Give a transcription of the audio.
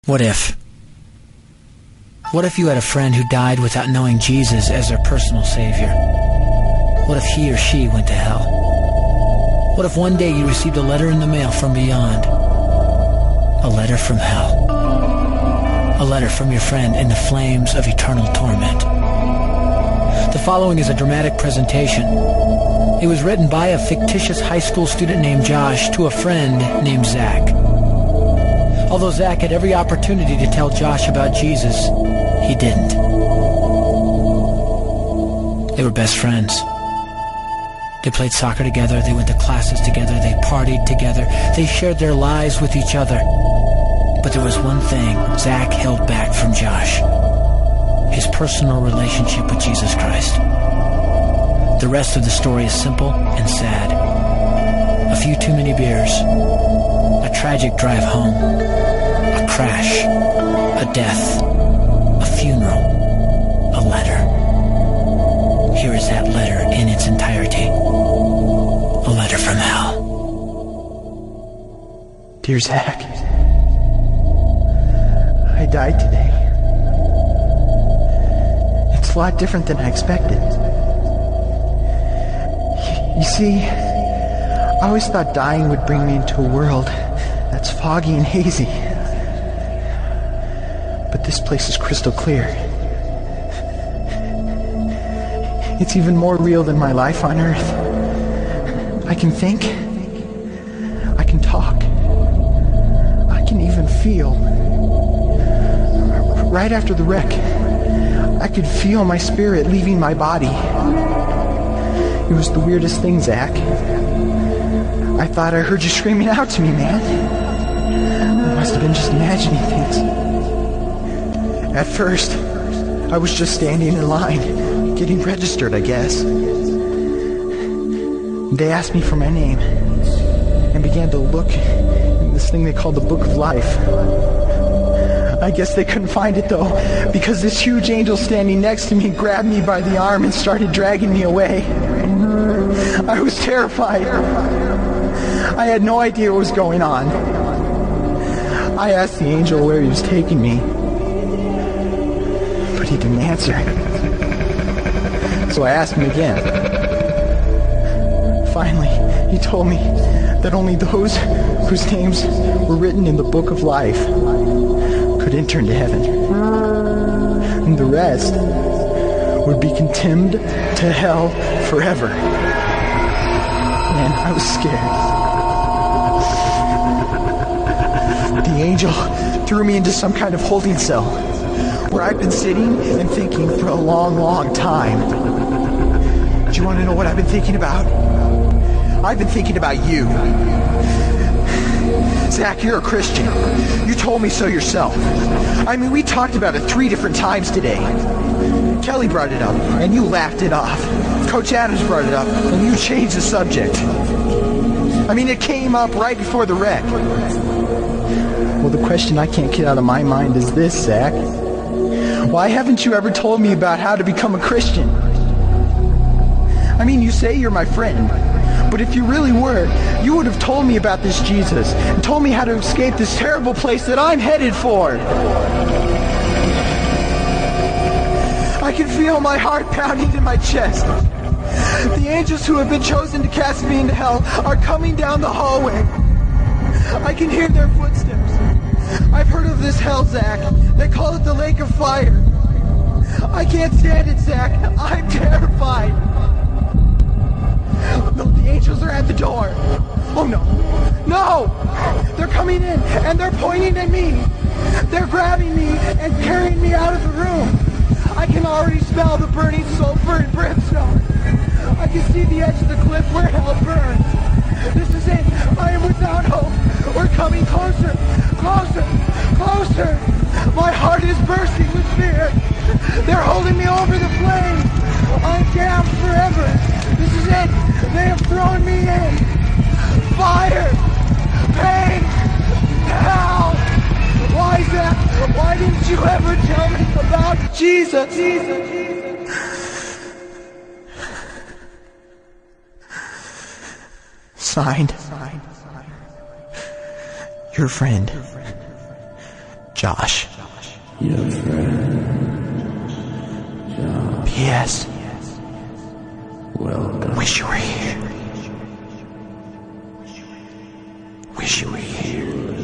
What if? What if you had a friend who died without knowing Jesus as their personal savior? What if he or she went to hell? What if one day you received a letter in the mail from beyond? A letter from hell. A letter from your friend in the flames of eternal torment. The following is a dramatic presentation. It was written by a fictitious high school student named Josh to a friend named Zach. Although Zach had every opportunity to tell Josh about Jesus, he didn't. They were best friends. They played soccer together, they went to classes together, they partied together, they shared their lives with each other. But there was one thing Zach held back from Josh: his personal relationship with Jesus Christ. The rest of the story is simple and sad. A few too many beers, a tragic drive home, a crash, a death, a funeral, a letter. Here is that letter in its entirety. A letter from hell. Dear Zach, I died today. It's a lot different than I expected. You see, I always thought dying would bring me into a world that's foggy and hazy. But this place is crystal clear. It's even more real than my life on Earth. I can think. I can talk. I can even feel. Right after the wreck, I could feel my spirit leaving my body. It was the weirdest thing, Zach. I thought I heard you screaming out to me, man. I must have been just imagining things. At first, I was just standing in line, getting registered, I guess. They asked me for my name and began to look in this thing they called the Book of Life. I guess they couldn't find it, though, because this huge angel standing next to me grabbed me by the arm and started dragging me away. I was terrified. I had no idea what was going on. I asked the angel where he was taking me, but he didn't answer. So I asked him again. Finally, he told me that only those whose names were written in the Book of Life could enter into heaven. And the rest would be condemned to hell forever. Man, I was scared. The angel threw me into some kind of holding cell where I've been sitting and thinking for a long, long time. Do you want to know what I've been thinking about? I've been thinking about you. Zach, you're a Christian. You told me so yourself. I mean, we talked about it 3 different times today. Kelly brought it up, and you laughed it off. Coach Adams brought it up, and you changed the subject. I mean, it came up right before the wreck. Well, the question I can't get out of my mind is this, Zach. Why haven't you ever told me about how to become a Christian? I mean, you say you're my friend, but if you really were, you would have told me about this Jesus and told me how to escape this terrible place that I'm headed for. I can feel my heart pounding in my chest. The angels who have been chosen to cast me into hell are coming down the hallway. I can hear their footsteps. I've heard of this hell, Zach. They call it the lake of fire. I can't stand it, Zach. I'm terrified. No, the angels are at the door. Oh no. No! They're coming in and they're pointing at me. They're grabbing me and carrying me out of the room. I can already smell the burning sulfur and brimstone. I can see the edge of the cliff where hell burns. This is it. I am without hope. We're coming closer. Closer. Closer. My heart is bursting with fear. They're holding me over the flames. I'm damned forever. This is it. They have thrown me in. Fire. Pain. Hell. Why, Zach? Why didn't you ever tell me about Jesus? Signed. Your friend, Josh. Your friend, Josh. P.S. Welcome. Wish you were here. Wish you were here.